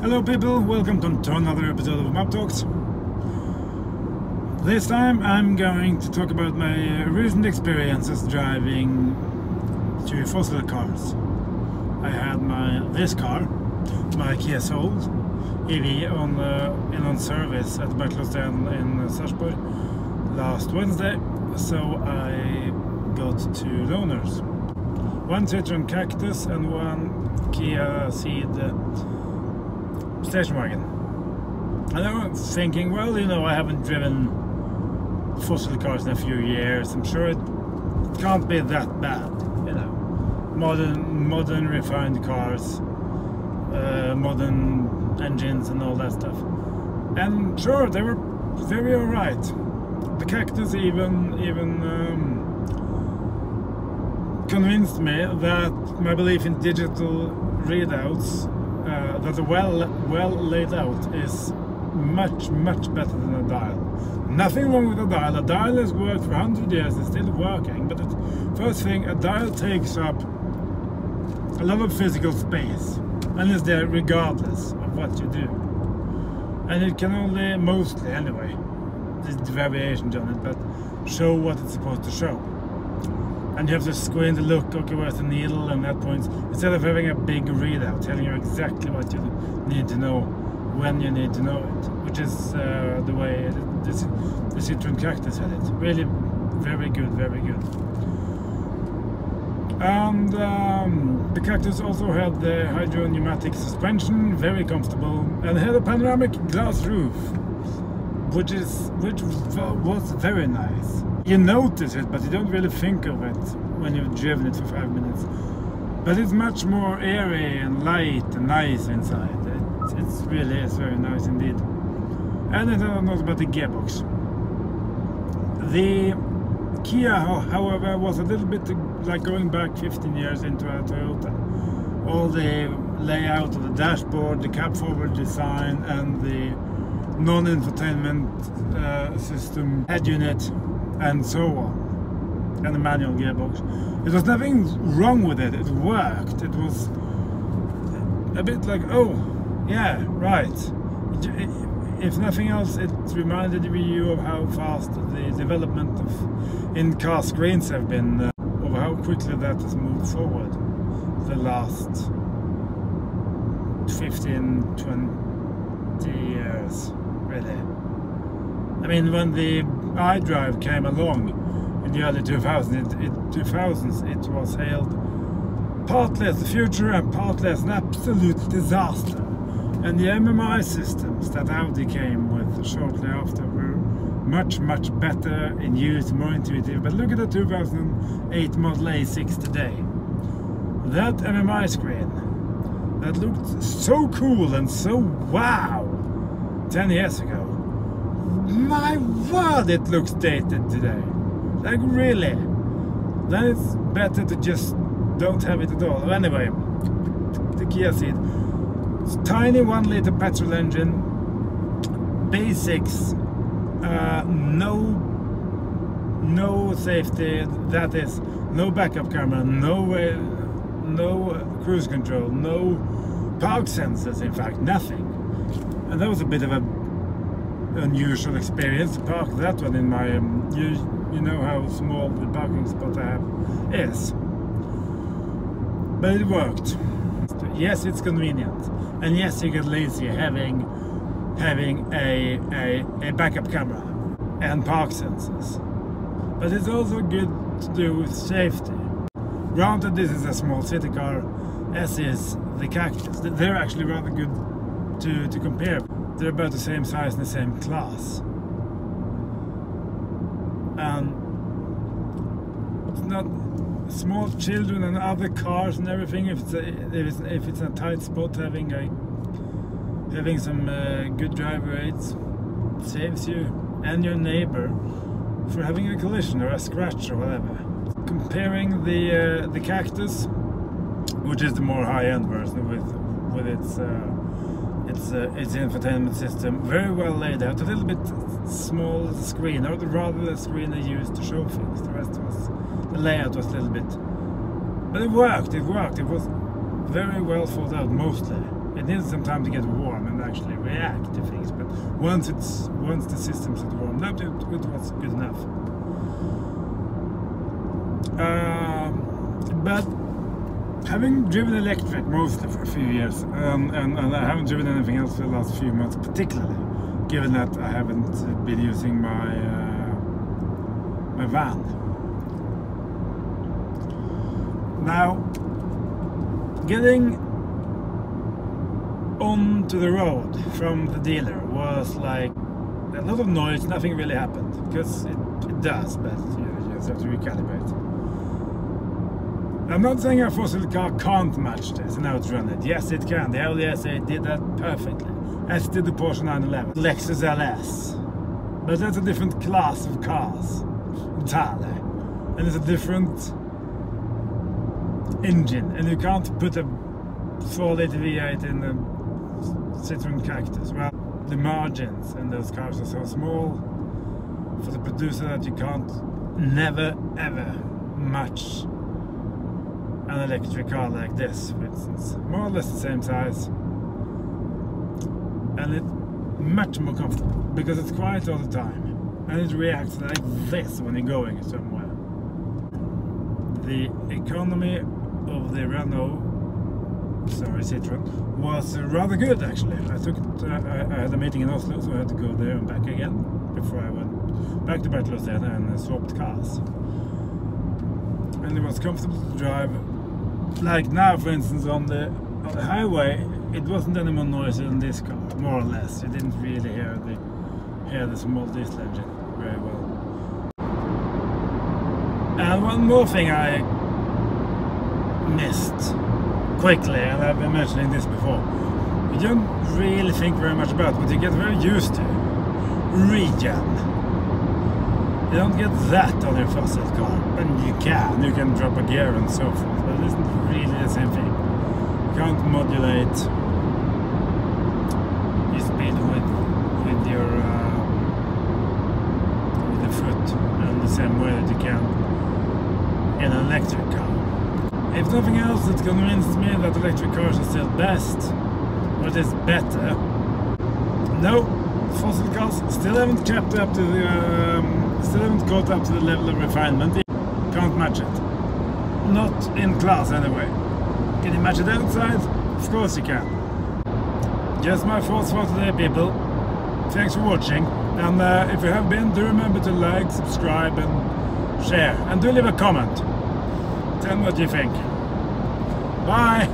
Hello people, welcome to another episode of Map Talks. This time I'm going to talk about my recent experiences driving to fossil cars. I had this car, my Kia Soul EV, on service at Berkeley in Sarpsborg last Wednesday, so I got two loaners. One Citroën Cactus and one Kia Ceed station wagon. And I was thinking, well, you know, I haven't driven fossil cars in a few years. I'm sure it can't be that bad, you know. Modern refined cars, modern engines and all that stuff. And sure, they were very alright. The Cactus even convinced me that my belief in digital readouts, that the well laid out is much better than a dial. Nothing wrong with a dial. A dial has worked for 100 years, it's still working, but first thing, a dial takes up a lot of physical space and is there regardless of what you do. And it can only, mostly anyway, there's variations on it, but show what it's supposed to show. And you have to squint and look, okay, where's the needle and that points, instead of having a big readout telling you exactly what you need to know when you need to know it, which is the way the Citroën Cactus had it. Really very good, very good. And the Cactus also had the hydro pneumatic suspension, very comfortable, and had a panoramic glass roof, which was very nice. You notice it, but you don't really think of it when you've driven it for 5 minutes. But it's much more airy and light and nice inside. It's very nice indeed. And it's an automatic gearbox. The Kia, however, was a little bit like going back 15 years into a Toyota. All the layout of the dashboard, the cab forward design, and the non-infotainment system, head unit, and so on, and the manual gearbox. It was nothing wrong with it, it worked. It was a bit like, oh, yeah, right. If nothing else, it reminded you of how fast the development of in-car screens have been, of how quickly that has moved forward the last 15, 20 years, really. I mean, when the iDrive came along in the early 2000s, it was hailed partly as the future and partly as an absolute disaster. And the MMI systems that Audi came with shortly after were much better in use, more intuitive. But look at the 2008 Model A6 today. That MMI screen that looked so cool and so wow 10 years ago. My word, it looks dated today. Like really. Then it's better to just don't have it at all. Anyway, the Kia Ceed. It's a tiny 1-liter petrol engine, basics, no safety, that is, no backup camera, no cruise control, no park sensors, in fact, nothing. And that was a bit of a unusual experience to park that one in my, you know how small the parking spot I have is. But it worked. Yes, it's convenient, and yes, you get lazy having a backup camera and park sensors. But it's also good to do with safety. Granted, this is a small city car, as is the Cactus. They're actually rather good to compare. They're about the same size and the same class. And it's not small children and other cars and everything. If it's a tight spot, having some good driver aids saves you and your neighbor for having a collision or a scratch or whatever. Comparing the Cactus, which is the more high-end version with its infotainment system, very well laid out, a little bit small screen, or rather the screen they used to show things. The rest was, the layout was a little bit, but it worked. It was very well thought out mostly. It needs some time to get warm and actually react to things, but once the systems had warmed up, it was good enough. But having driven electric mostly for a few years, and I haven't driven anything else for the last few months, particularly given that I haven't been using my my van. Now, getting onto the road from the dealer was like a lot of noise. Nothing really happened, because it does, but you just have to recalibrate. I'm not saying a fossil car can't match this and outrun it. Yes, it can. The Audi S8 did that perfectly, as did the Porsche 911, Lexus LS. But that's a different class of cars entirely, and it's a different engine, and you can't put a 4-liter V8 in a Citroën Cactus. Well, the margins in those cars are so small for the producer that you can't never ever match an electric car like this, for instance. More or less the same size, and it's much more comfortable because it's quiet all the time, and it reacts like this when you're going somewhere. The economy of the Citroën was rather good, actually. I had a meeting in Oslo, so I had to go there and back again before I went back to Barcelona and swapped cars. And it was comfortable to drive. Like now, for instance, on the highway, it wasn't any more noisy than this car, more or less. You didn't really hear the small diesel engine very well. And one more thing I missed quickly, and I've been mentioning this before, you don't really think very much about, but you get very used to regen. You don't get that on your fossil car, and you can drop a gear and so forth, but it isn't really the same thing. You can't modulate your speed with the foot in the same way that you can in an electric car. If nothing else, it convinced me that electric cars are still best, or at least better. No, fossil cars still haven't kept up to the, still haven't caught up to the level of refinement. Can't match it. Not in class anyway. Can you match it outside? Of course you can. Just my thoughts for today, people. Thanks for watching, and if you have been, do remember to like, subscribe and share, and do leave a comment. Tell me what you think. Bye!